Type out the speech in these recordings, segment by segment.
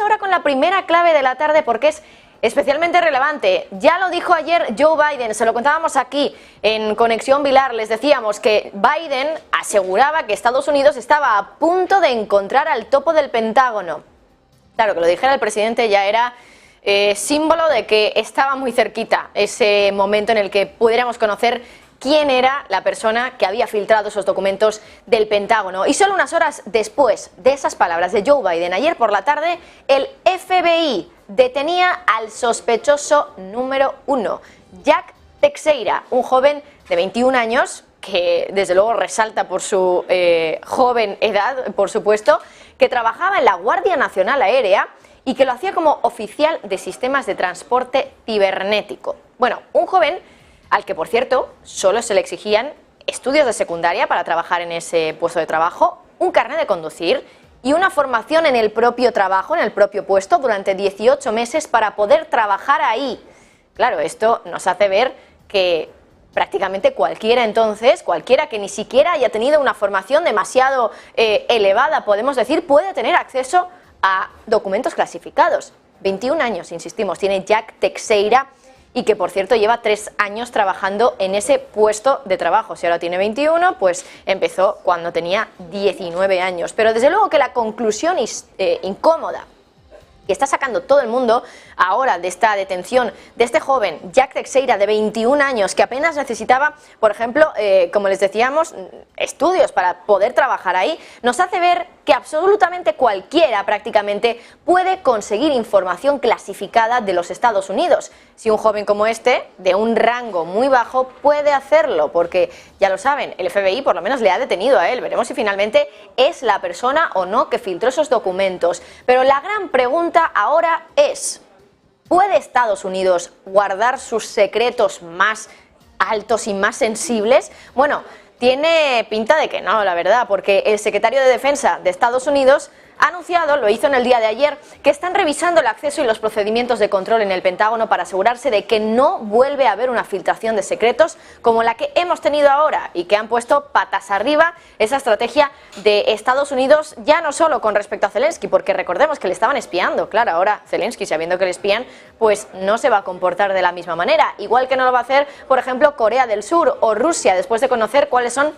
Ahora con la primera clave de la tarde porque es especialmente relevante. Ya lo dijo ayer Joe Biden, se lo contábamos aquí en Conexión Vilar, les decíamos que Biden aseguraba que Estados Unidos estaba a punto de encontrar al topo del Pentágono. Claro, que lo dijera el presidente ya era símbolo de que estaba muy cerquita ese momento en el que pudiéramos conocer quién era la persona que había filtrado esos documentos del Pentágono. Y solo unas horas después de esas palabras de Joe Biden, ayer por la tarde, el FBI detenía al sospechoso número 1, Jack Teixeira, un joven de 21 años, que desde luego resalta por su joven edad, por supuesto, que trabajaba en la Guardia Nacional Aérea y que lo hacía como oficial de sistemas de transporte cibernético. Bueno, un joven al que, por cierto, solo se le exigían estudios de secundaria para trabajar en ese puesto de trabajo, un carnet de conducir y una formación en el propio trabajo, en el propio puesto, durante 18 meses para poder trabajar ahí. Claro, esto nos hace ver que prácticamente cualquiera entonces, cualquiera que ni siquiera haya tenido una formación demasiado elevada, podemos decir, puede tener acceso a documentos clasificados. 21 años, insistimos, tiene Jack Teixeira, y que, por cierto, lleva 3 años trabajando en ese puesto de trabajo. Si ahora tiene 21, pues empezó cuando tenía 19 años. Pero desde luego que la conclusión incómoda que está sacando todo el mundo ahora de esta detención de este joven Jack Teixeira de 21 años que apenas necesitaba, por ejemplo, como les decíamos, estudios para poder trabajar ahí, nos hace ver que absolutamente cualquiera prácticamente puede conseguir información clasificada de los Estados Unidos. Si un joven como este, de un rango muy bajo, puede hacerlo, porque ya lo saben, el FBI por lo menos le ha detenido a él. Veremos si finalmente es la persona o no que filtró esos documentos. Pero la gran pregunta ahora es: ¿puede Estados Unidos guardar sus secretos más altos y más sensibles? Bueno, tiene pinta de que no, la verdad, porque el secretario de Defensa de Estados Unidos ha anunciado, lo hizo en el día de ayer, que están revisando el acceso y los procedimientos de control en el Pentágono para asegurarse de que no vuelve a haber una filtración de secretos como la que hemos tenido ahora y que han puesto patas arriba esa estrategia de Estados Unidos, ya no solo con respecto a Zelensky, porque recordemos que le estaban espiando. Claro, ahora Zelensky, sabiendo que le espían, pues no se va a comportar de la misma manera, igual que no lo va a hacer, por ejemplo, Corea del Sur o Rusia, después de conocer cuáles son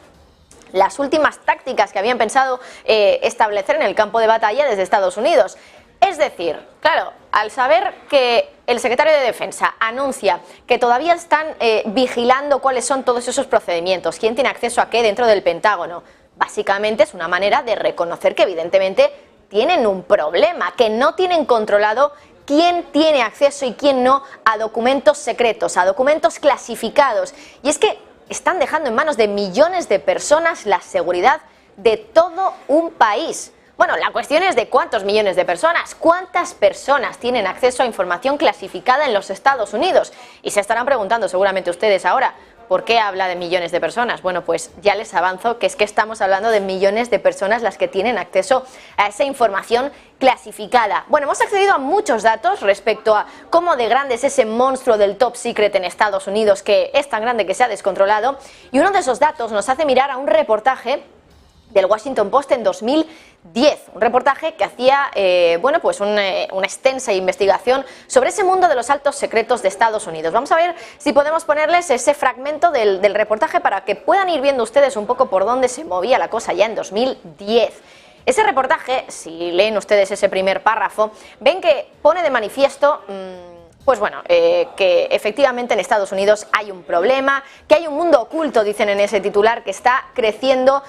las últimas tácticas que habían pensado establecer en el campo de batalla desde Estados Unidos. Es decir, claro, al saber que el secretario de Defensa anuncia que todavía están vigilando cuáles son todos esos procedimientos, quién tiene acceso a qué dentro del Pentágono, básicamente es una manera de reconocer que evidentemente tienen un problema, que no tienen controlado quién tiene acceso y quién no a documentos secretos, a documentos clasificados. Y es que están dejando en manos de millones de personas la seguridad de todo un país. Bueno, la cuestión es de cuántos millones de personas, cuántas personas tienen acceso a información clasificada en los Estados Unidos. Y se estarán preguntando seguramente ustedes ahora, ¿por qué habla de millones de personas? Bueno, pues ya les avanzo que es que estamos hablando de millones de personas las que tienen acceso a esa información clasificada. Bueno, hemos accedido a muchos datos respecto a cómo de grande es ese monstruo del top secret en Estados Unidos, que es tan grande que se ha descontrolado, y uno de esos datos nos hace mirar a un reportaje del Washington Post en 2010, un reportaje que hacía bueno, pues una extensa investigación sobre ese mundo de los altos secretos de Estados Unidos. Vamos a ver si podemos ponerles ese fragmento del reportaje para que puedan ir viendo ustedes un poco por dónde se movía la cosa ya en 2010. Ese reportaje, si leen ustedes ese primer párrafo, ven que pone de manifiesto pues bueno, que efectivamente en Estados Unidos hay un problema, que hay un mundo oculto, dicen en ese titular, que está creciendo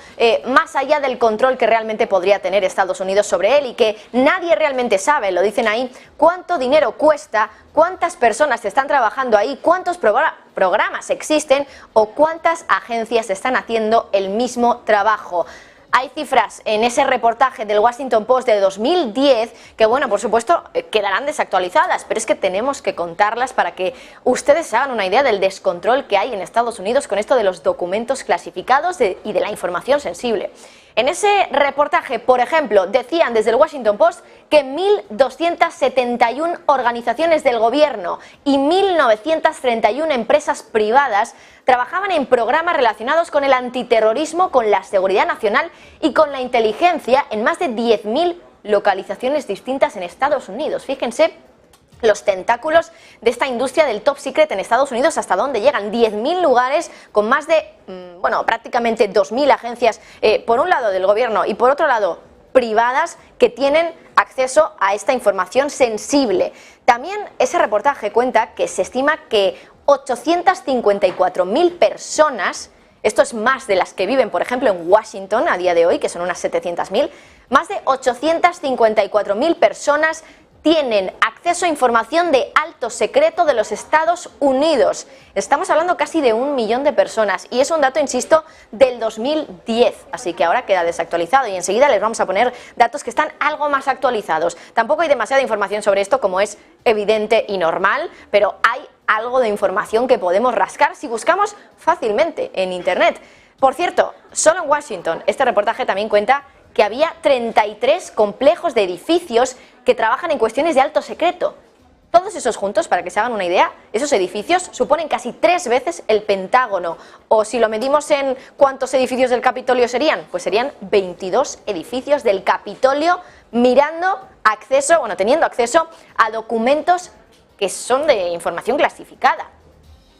más allá del control que realmente podría tener Estados Unidos sobre él y que nadie realmente sabe, lo dicen ahí, cuánto dinero cuesta, cuántas personas están trabajando ahí, cuántos programas existen o cuántas agencias están haciendo el mismo trabajo. Hay cifras en ese reportaje del Washington Post de 2010 que, bueno, por supuesto, quedarán desactualizadas, pero es que tenemos que contarlas para que ustedes se hagan una idea del descontrol que hay en Estados Unidos con esto de los documentos clasificados y de la información sensible. En ese reportaje, por ejemplo, decían desde el Washington Post que 1.271 organizaciones del gobierno y 1.931 empresas privadas trabajaban en programas relacionados con el antiterrorismo, con la seguridad nacional y con la inteligencia en más de 10.000 localizaciones distintas en Estados Unidos. Fíjense los tentáculos de esta industria del top secret en Estados Unidos, hasta dónde llegan. 10.000 lugares con más de, prácticamente 2.000 agencias, por un lado del gobierno y por otro lado privadas, que tienen acceso a esta información sensible. También ese reportaje cuenta que se estima que 854.000 personas, esto es más de las que viven, por ejemplo, en Washington a día de hoy, que son unas 700.000, más de 854.000 personas tienen acceso a información de alto secreto de los Estados Unidos. Estamos hablando casi de 1 millón de personas y es un dato, insisto, del 2010, así que ahora queda desactualizado y enseguida les vamos a poner datos que están algo más actualizados. Tampoco hay demasiada información sobre esto, como es evidente y normal, pero hay algo de información que podemos rascar si buscamos fácilmente en Internet. Por cierto, solo en Washington, este reportaje también cuenta que había 33 complejos de edificios que trabajan en cuestiones de alto secreto. Todos esos juntos, para que se hagan una idea, esos edificios suponen casi 3 veces el Pentágono. O si lo medimos en cuántos edificios del Capitolio serían, pues serían 22 edificios del Capitolio teniendo acceso a documentos que son de información clasificada.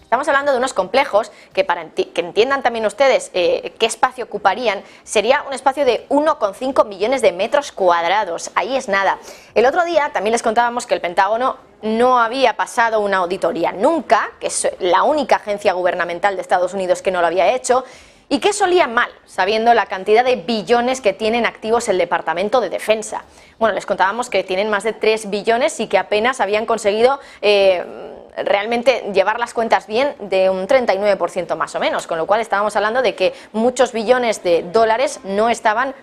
Estamos hablando de unos complejos que, para que entiendan también ustedes qué espacio ocuparían, sería un espacio de 1,5 millones de metros cuadrados. Ahí es nada. El otro día también les contábamos que el Pentágono no había pasado una auditoría nunca, que es la única agencia gubernamental de Estados Unidos que no lo había hecho, y que solía mal, sabiendo la cantidad de billones que tienen activos el Departamento de Defensa. Bueno, les contábamos que tienen más de 3 billones y que apenas habían conseguido realmente llevar las cuentas bien de un 39% más o menos, con lo cual estábamos hablando de que muchos billones de dólares no estaban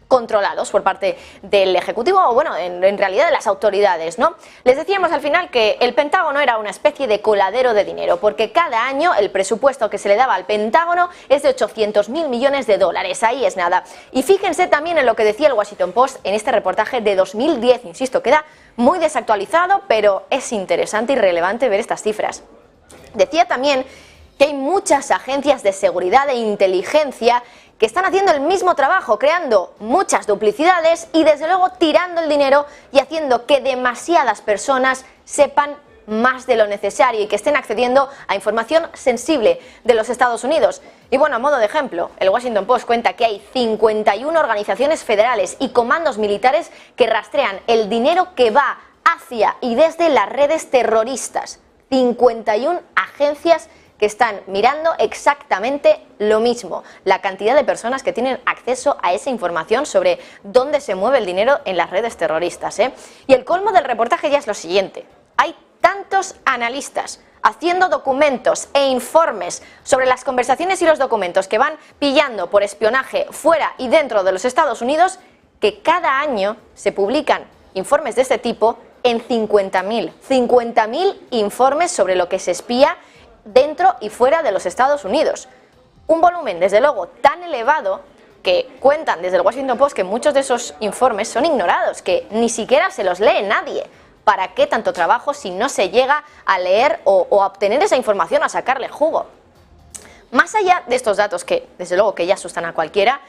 controlados por parte del Ejecutivo o, bueno, en realidad de las autoridades, ¿no? Les decíamos al final que el Pentágono era una especie de coladero de dinero, porque cada año el presupuesto que se le daba al Pentágono es de 800.000 millones de dólares, ahí es nada. Y fíjense también en lo que decía el Washington Post en este reportaje de 2010, insisto, queda muy desactualizado, pero es interesante y relevante ver estas cifras. Decía también que hay muchas agencias de seguridad e inteligencia que están haciendo el mismo trabajo, creando muchas duplicidades y desde luego tirando el dinero y haciendo que demasiadas personas sepan más de lo necesario y que estén accediendo a información sensible de los Estados Unidos. Y bueno, a modo de ejemplo, el Washington Post cuenta que hay 51 organizaciones federales y comandos militares que rastrean el dinero que va hacia y desde las redes terroristas. 51 agencias que están mirando exactamente lo mismo, la cantidad de personas que tienen acceso a esa información sobre dónde se mueve el dinero en las redes terroristas, ¿eh? Y el colmo del reportaje ya es lo siguiente: hay tantos analistas haciendo documentos e informes sobre las conversaciones y los documentos que van pillando por espionaje fuera y dentro de los Estados Unidos, que cada año se publican informes de este tipo en 50.000 informes sobre lo que se espía dentro y fuera de los Estados Unidos. Un volumen, desde luego, tan elevado que cuentan desde el Washington Post que muchos de esos informes son ignorados, que ni siquiera se los lee nadie. ¿Para qué tanto trabajo si no se llega a leer o a obtener esa información, a sacarle jugo? Más allá de estos datos que, desde luego, que ya asustan a cualquiera,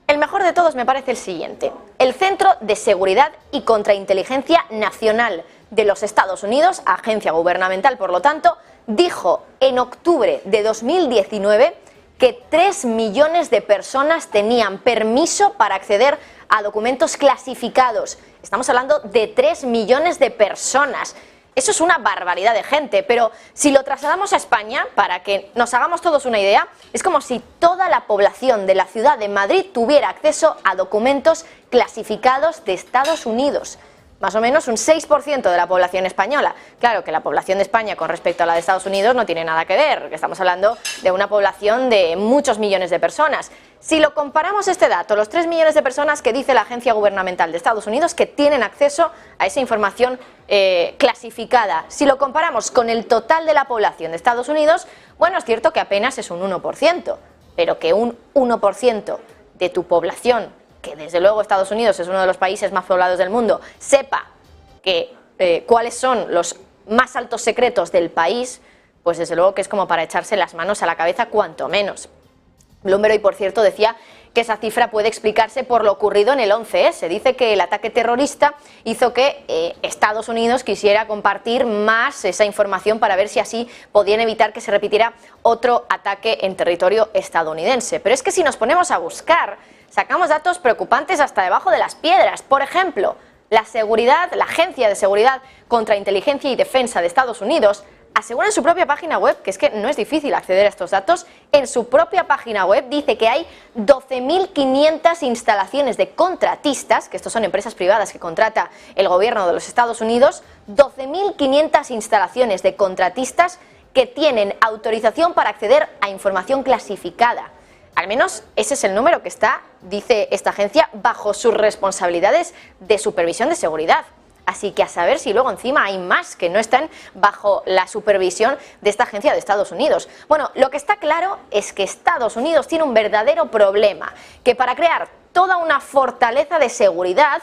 el mejor de todos me parece el siguiente. El Centro de Seguridad y Contrainteligencia Nacional de los Estados Unidos, agencia gubernamental por lo tanto, dijo en octubre de 2019 que 3 millones de personas tenían permiso para acceder a documentos clasificados. Estamos hablando de 3 millones de personas. Eso es una barbaridad de gente, pero si lo trasladamos a España, para que nos hagamos todos una idea, es como si toda la población de la ciudad de Madrid tuviera acceso a documentos clasificados de Estados Unidos. Más o menos un 6% de la población española. Claro que la población de España con respecto a la de Estados Unidos no tiene nada que ver, que estamos hablando de una población de muchos millones de personas. Si lo comparamos este dato, los 3 millones de personas que dice la agencia gubernamental de Estados Unidos que tienen acceso a esa información clasificada, si lo comparamos con el total de la población de Estados Unidos, bueno, es cierto que apenas es un 1%, pero que un 1% de tu población, que desde luego Estados Unidos es uno de los países más poblados del mundo, sepa que cuáles son los más altos secretos del país, pues desde luego que es como para echarse las manos a la cabeza cuanto menos. Bloomberg, por cierto, decía que esa cifra puede explicarse por lo ocurrido en el 11S. Dice que el ataque terrorista hizo que Estados Unidos quisiera compartir más esa información para ver si así podían evitar que se repitiera otro ataque en territorio estadounidense. Pero es que si nos ponemos a buscar, sacamos datos preocupantes hasta debajo de las piedras. Por ejemplo, la Agencia de Seguridad, Contrainteligencia y Defensa de Estados Unidos asegura en su propia página web, que es que no es difícil acceder a estos datos, en su propia página web dice que hay 12.500 instalaciones de contratistas, que estos son empresas privadas que contrata el gobierno de los Estados Unidos, 12.500 instalaciones de contratistas que tienen autorización para acceder a información clasificada. Al menos ese es el número que está, dice esta agencia, bajo sus responsabilidades de supervisión de seguridad. Así que a saber si luego encima hay más que no están bajo la supervisión de esta agencia de Estados Unidos. Bueno, lo que está claro es que Estados Unidos tiene un verdadero problema, que para crear toda una fortaleza de seguridad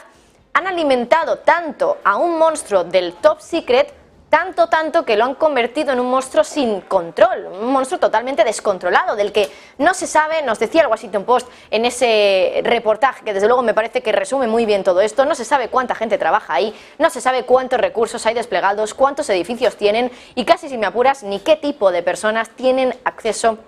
han alimentado tanto a un monstruo del top secret, tanto que lo han convertido en un monstruo sin control, un monstruo totalmente descontrolado, del que no se sabe. Nos decía el Washington Post en ese reportaje, que desde luego me parece que resume muy bien todo esto, no se sabe cuánta gente trabaja ahí, no se sabe cuántos recursos hay desplegados, cuántos edificios tienen y casi, si me apuras, ni qué tipo de personas tienen acceso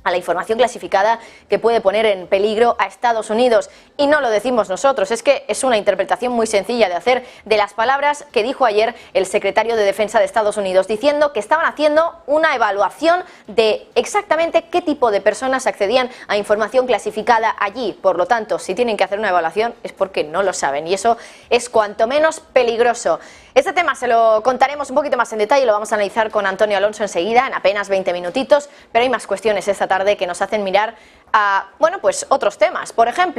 a la información clasificada que puede poner en peligro a Estados Unidos. Y no lo decimos nosotros, es que es una interpretación muy sencilla de hacer de las palabras que dijo ayer el secretario de Defensa de Estados Unidos, diciendo que estaban haciendo una evaluación de exactamente qué tipo de personas accedían a información clasificada allí. Por lo tanto, si tienen que hacer una evaluación es porque no lo saben, y eso es cuanto menos peligroso. Este tema se lo contaremos un poquito más en detalle, lo vamos a analizar con Antonio Alonso enseguida, en apenas 20 minutitos, pero hay más cuestiones esta tarde que nos hacen mirar a, bueno, pues otros temas. Por ejemplo,